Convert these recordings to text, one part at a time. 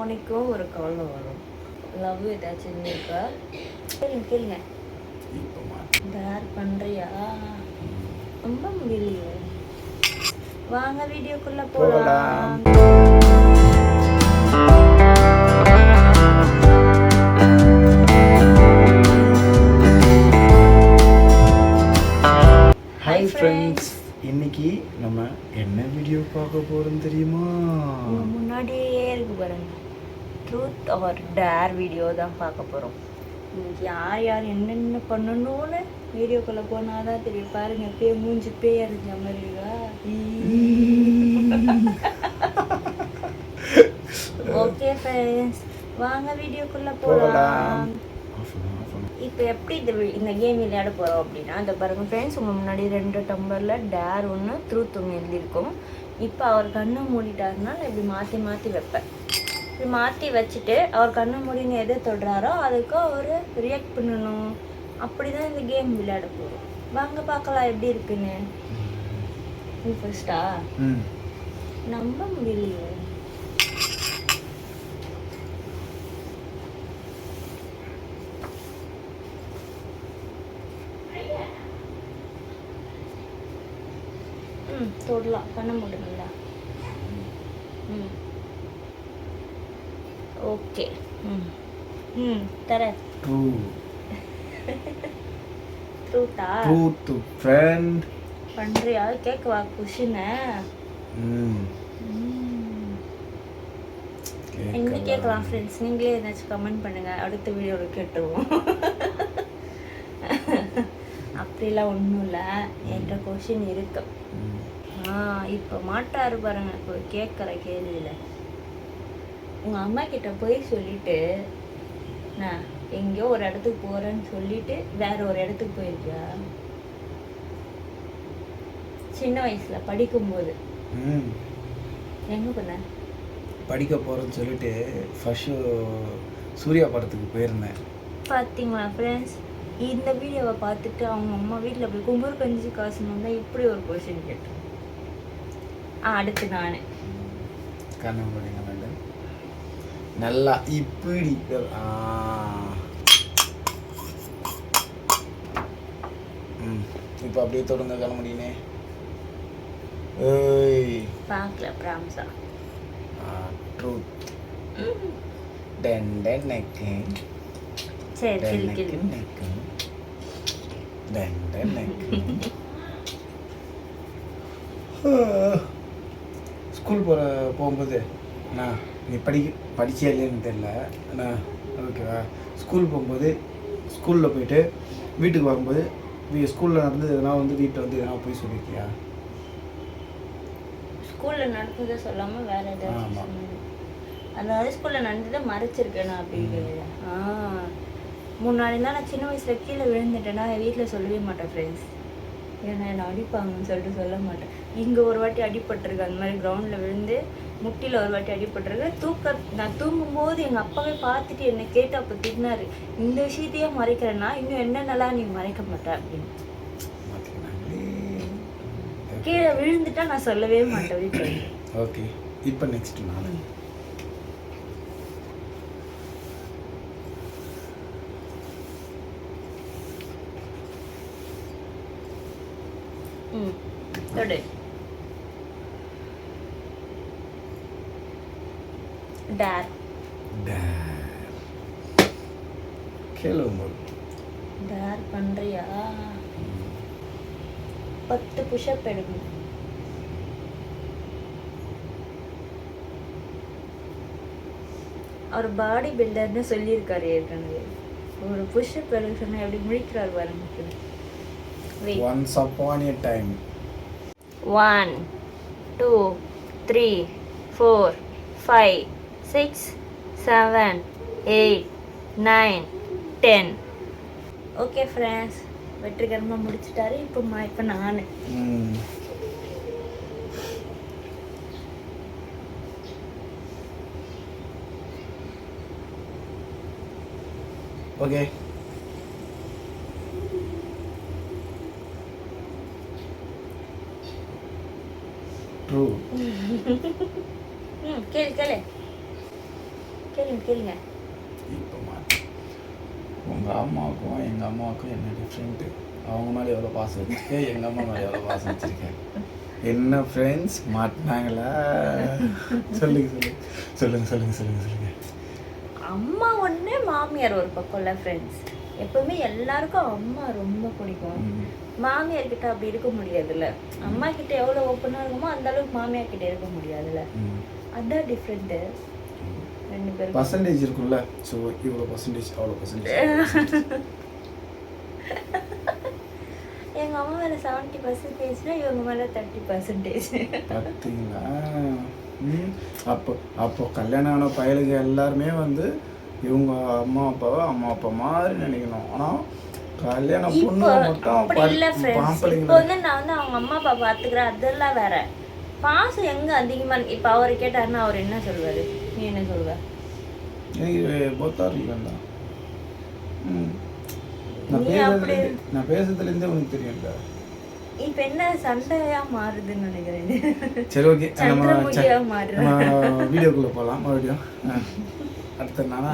உனக்கும் ஒரு கவலை வரும். லவ் ஏதாச்சும் இருக்கா? கேளுங்க. டேர் பண்ணுறியா? ரொம்ப முடியலையே. வாங்க வீடியோக்குள்ள போகலாம். ஹாய் ஃப்ரெண்ட்ஸ், இன்னைக்கு நம்ம என்ன வீடியோ பார்க்க போகிறோம் தெரியுமா? முன்னாடியே இருக்கு பாருங்க, ட்ரூத் ஆர் டேர் வீடியோ தான் பார்க்க போகிறோம். இன்னைக்கு யார் யார் என்னென்ன பண்ணணும்னு வீடியோக்குள்ளே போனால் தான் தெரியும். பாருங்க, மூஞ்சி பேய் அரைஞ்ச மாதிரி இருக்கா? ஓகே ஃப்ரெண்ட்ஸ், வாங்க வீடியோக்குள்ளே போகலாம். இப்போ எப்படி இந்த கேம் விளையாட போகிறோம் அப்படின்னா, இந்த பாருங்க ஃப்ரெண்ட்ஸ், உங்கள் முன்னாடி 2 டம்ளரில் டேர் ஒன்று ட்ரூத் ஒன்று எழுதியிருக்கும். இப்போ அவர் கண்ணை மூடிட்டாருன்னா நான் இப்படி மாற்றி மாற்றி வைப்பேன். இப்படி மாற்றி வச்சுட்டு அவர் கண்ணை மூடின்னு எதை தொடுறாரோ அதுக்கு அவர் ரியாக்ட் பண்ணணும். அப்படி தான் இந்த கேம் விளையாட போகிறோம். வாங்க பார்க்கலாம் எப்படி இருக்குன்னு. ஃபர்ஸ்டா நம்ப முடியலையே. தொடலாம், பண்ண முடியுங்களா? ஓகே. தரேன். ட்ரூத்தா? ட்ரூத் ஃப்ரெண்ட் பண்றியா? கேட்கவா குஷினை? என்ன கேட்கலாம் ஃப்ரெண்ட்ஸ்? நீங்களே ஏதாச்சும் கமெண்ட் பண்ணுங்க, அடுத்த வீடியோவில் கேட்டுருவோம். அப்படிலாம் ஒன்றும் இல்லை, என்ற கொஷின் இருக்கு. இப்போ மாட்டாரு பாருங்க. இப்போ கேட்குற கேள்வியில் உங்கள் அம்மா கிட்ட போய் சொல்லிட்டு நான் எங்கேயோ ஒரு இடத்துக்கு போகிறேன்னு சொல்லிட்டு வேற ஒரு இடத்துக்கு போயிருக்கியா? சின்ன வயசில் படிக்கும்போது எங்கே பண்ண? படிக்க போகிறேன்னு சொல்லிட்டு ஃபர்ஸ்ட் சூர்யா படத்துக்கு போயிருந்தேன். பார்த்தீங்களா ஃப்ரெண்ட்ஸ், இந்த வீடியோவை பார்த்துட்டு அவங்க அம்மா வீட்டில் போய் கும்பூர் கஞ்சி காசு வந்தால் இப்படி ஒரு கொஷின் கேட்டேன். அடுத்து நான் கண்ணு நல்லா இப்படி இப்போ அப்படியே தொடங்க கண்ண முடியுனே. பார்க்கல பிராம்சா. ட்ரூத் டென் டென் நெக்கு. சரி சரி சரி. நெக்கு டென் டென் நெக்கு. ஸ்கூல் போகும்போது அண்ணா நீ படிச்சியா இல்லைன்னு தெரியல அண்ணா, ஓகேவா? ஸ்கூல் போகும்போது ஸ்கூலில் போயிட்டு வீட்டுக்கு வரும்போது ஸ்கூலில் நடந்தது எதனா வீட்டில் எதனா போய் சொல்லியிருக்கியா? ஸ்கூலில் நடந்ததை சொல்லாமல் வேறு ஏதாவது? அதாவது ஸ்கூலில் நடந்ததை மறைச்சிருக்கேண்ணா அப்படின்னு. முன்னாடி தான் நான் சின்ன வயசில் கீழே விழுந்துட்டேன்னா என் சொல்லவே மாட்டேன் ஃப்ரெண்ட்ஸ். ஏன்னா என்னை அடிப்பாங்கன்னு சொல்லிட்டு சொல்ல மாட்டேன். இங்கே ஒரு வாட்டி அடிபட்டிருக்கு, அந்த மாதிரி கிரவுண்டில் விழுந்து முட்டியில் ஒரு வாட்டி அடிபட்டிருக்கு. நான் தூங்கும்போது எங்கள் அப்பாவே பார்த்துட்டு என்னை கேட்டு அப்போ திட்டினாரு, இந்த விஷயத்தையே மறைக்கிறேன்னா இன்னும் என்னென்னலாம் நீ மறைக்க மாட்டேன் அப்படின்னு. கீழே விழுந்துட்டா நான் சொல்லவே மாட்டேன் வீட்டில். ஓகே, இப்போ நெக்ஸ்ட் நான் தொடு. டேர். கேளுங்க. டேர் பண்றியா? 10 புஷ்அப் எடுங்க. அவர் பாடி பில்டர்னு சொல்லியிருக்காரு ஏற்கனவே. ஒரு புஷ்அப் எடுக்க சொன்னா எப்படி முடிக்கிறார் பாருங்க. Once upon a time. 1 2 3 4 5 6 7 8 9 10. Okay friends, வெற்றிகரமாக முடிச்சிட்டாரு. இப்போ நான் ஓகே. ட்ரூ. கேளு. கேளுங்க. இப்போ மாட்டேன். உங்கள் அம்மாவுக்கும் எங்கள் அம்மாவுக்கும் என்ன டிஃப்ரெண்ட்டு? அவங்க மேலே எவ்வளோ பாசம் வச்சுருக்கேன், எங்கள் அம்மா மேலே எவ்வளோ பாசம் வச்சுருக்கேன். என்ன ஃப்ரெண்ட்ஸ் மாட்டினாங்களா? சொல்லுங்க. அம்மா ஒன்று, மாமியார் ஒரு பக்கம்ல ஃப்ரெண்ட்ஸ். எப்பவுமே எல்லாருக்கும் அம்மா ரொம்ப பிடிக்கும். மாமியார் கிட்ட அப்படி இருக்க முடியாதுல்ல. அம்மா கிட்ட எவ்வளோ ஓப்பனாக இருக்குமோ அந்த அளவுக்கு மாமியார் கிட்ட இருக்க முடியாதுல்ல. அதான் டிஃப்ரெண்ட்டு. 2 பேரும் பர்சன்டேஜ் இருக்கும்ல. ஸோ இவ்வளோ பர்சன்டேஜ் அவ்வளோ பர்சன்டேஜ். எங்கள் அம்மா மேலே 70%னா இவங்க மேலே 30%. பார்த்தீங்களா? அப்போ கல்யாணம் ஆன பயலுங்க எல்லாருமே வந்து இவங்க அம்மா அப்பா மாதிரி நினைக்கணும். ஆனால் கல்யாண பொண்ணு மட்டும் அப்படி இல்லை ஃப்ரெண்ட்ஸ். இப்போ வந்து நான் வந்து அவங்க அம்மா அப்பா பார்த்துக்கிறேன், அதெல்லாம் வேற. பாசம் எங்கே அதிகமாக இருக்கு? இப்போ அவர் கேட்டாருன்னா அவர் என்ன சொல்வார்? நீ என்ன சொல்வ? எனக்கு பொத்தார் இல்லைண்டா. நான் பேசுறதுலேருந்தே உனக்கு தெரியும்ல. இப்போ என்ன சண்டையா மாறுதுன்னு நினைக்கிறேன். சரி, ஓகே. சந்திரமுகியா மாறுது. வீடியோக்குள்ளே போகலாம் மறுபடியும். அடுத்த நானா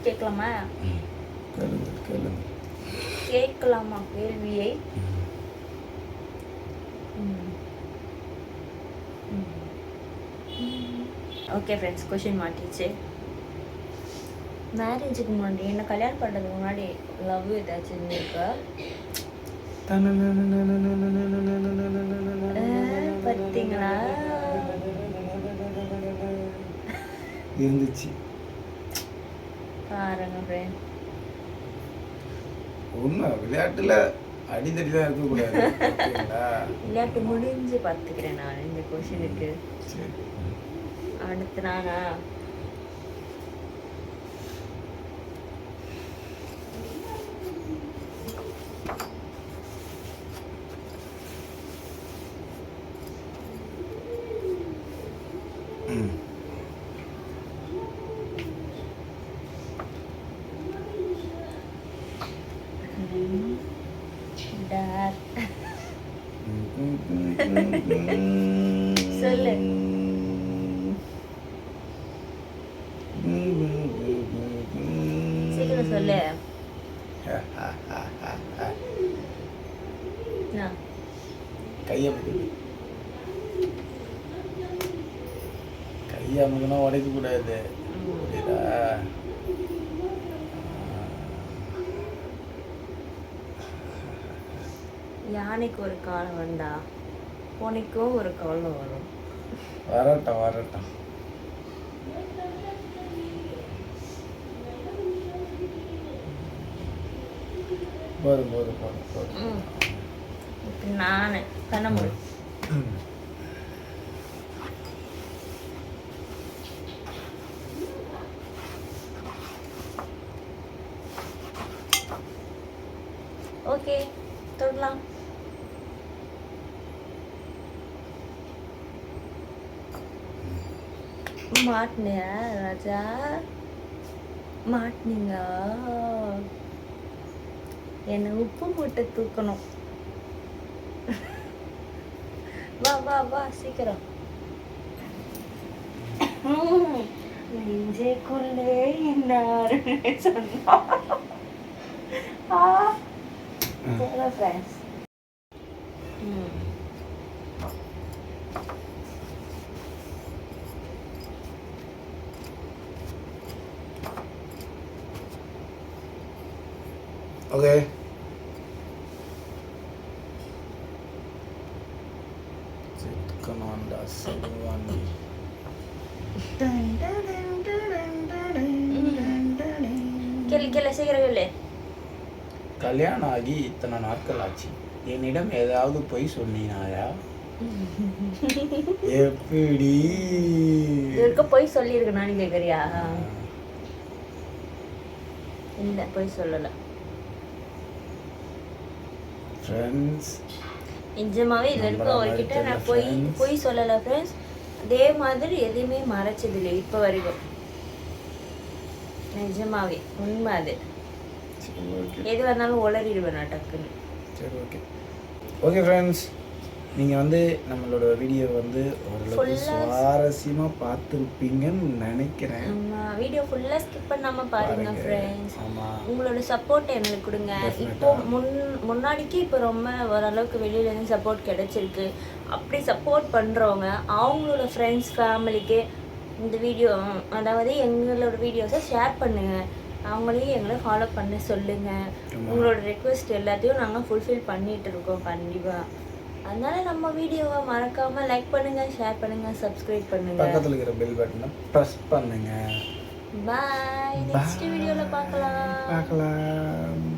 கேட்கலாமா? கேட்கலாமா கேள்வியை? ஓகே ஃப்ரெண்ட்ஸ், கொஷின் மாட்டிச்சு. மேரேஜுக்கு முன்னாடி என்ன கல்யாணம் பண்ணுறதுக்கு முன்னாடி லவ் ஏதாச்சும் இருந்திருக்கா? பார்த்தீங்களா? இருந்துச்சு பாருங்க ஃப்ரெண்ட். ஒன்று விளையாட்டுல அடித்தடி தான் இருக்கக்கூடாது. விளையாட்டு முடிஞ்சு பார்த்துக்கிறேன் நான் இந்த கொஷினுக்கு. அடுத்து நானா சொல்லு. சீக்கிரம் சொல்லு. கையை அமுதுனா உடைக்க கூடாது. புரியுதா? யானைக்கு ஒரு காலம் வந்தா உனக்கும் ஒரு காலம் வரும். வரட்டும். போதும். நான் கண்ண ஓகே, தொடலாம். மாட்டினியா ராஜா? மாட்டினீங்க. என்னை உப்பு மூட்டை தூக்கணும். வா சீக்கிரம். நெஞ்சைக்குள்ளே இன்னாரு சொன்னா. Friends, okay. கேளு சீக்கிரம் கேளு. கல்யாணம் ஆகி இத்தனை நாட்கள் ஆச்சு, என்னிடம் ஏதாவது பொய் சொன்னீனாயா? எப்படி இருக்க பொய் சொல்லியிருக்க நானு கேக்குறியா? இல்ல, பொய் சொல்லல. ஃப்ரெண்ட்ஸ். நிஜமாவே இதில் இருக்க அவர்கிட்ட நான் போய் சொல்லலை ஃப்ரெண்ட்ஸ். அதே மாதிரி எதையுமே மறைச்சதில்லை இப்போ வரைக்கும். நிஜமாவே உண்மை அது. எது வேணாலும் உளறிடுவேன் நான் டக்குன்னு. சரி ஓகே ஓகே ஃப்ரெண்ட்ஸ், நீங்கள் வந்து நம்மளோட வீடியோ வந்து ஓரளவுக்கு சுவாரஸ்யமாக பார்த்துருப்பீங்கன்னு நினைக்கிறேன். வீடியோ ஃபுல்லாக ஸ்கிப் பண்ணாமல் பாருங்கள் ஃப்ரெண்ட்ஸ். ஆமாம், உங்களோட சப்போர்ட் எங்களுக்கு கொடுங்க. இப்போ முன்னாடிக்கு இப்போ ரொம்ப ஓரளவுக்கு வெளியிலேருந்து சப்போர்ட் கிடைச்சிருக்கு. அப்படி சப்போர்ட் பண்ணுறவங்க அவங்களோட ஃப்ரெண்ட்ஸ் ஃபேமிலிக்கு இந்த வீடியோ, அதாவது எங்களோட வீடியோஸை ஷேர் பண்ணுங்கள். அவங்களையும் எங்களை ஃபாலோ பண்ண சொல்லுங்கள். உங்களோட ரெக்வெஸ்ட் எல்லாத்தையும் நாங்கள் ஃபுல்ஃபில் பண்ணிகிட்டு இருக்கோம் கண்டிப்பாக. அதனால நம்ம வீடியோவை மறக்காமல் லைக் பண்ணுங்கள், ஷேர் பண்ணுங்கள், சப்ஸ்கிரைப் பண்ணுங்கள், பக்கத்தில் இருக்கிற பெல் பட்டனை ப்ரெஸ் பண்ணுங்கள். பாய். நெக்ஸ்ட் வீடியோவில் பார்க்கலாம்.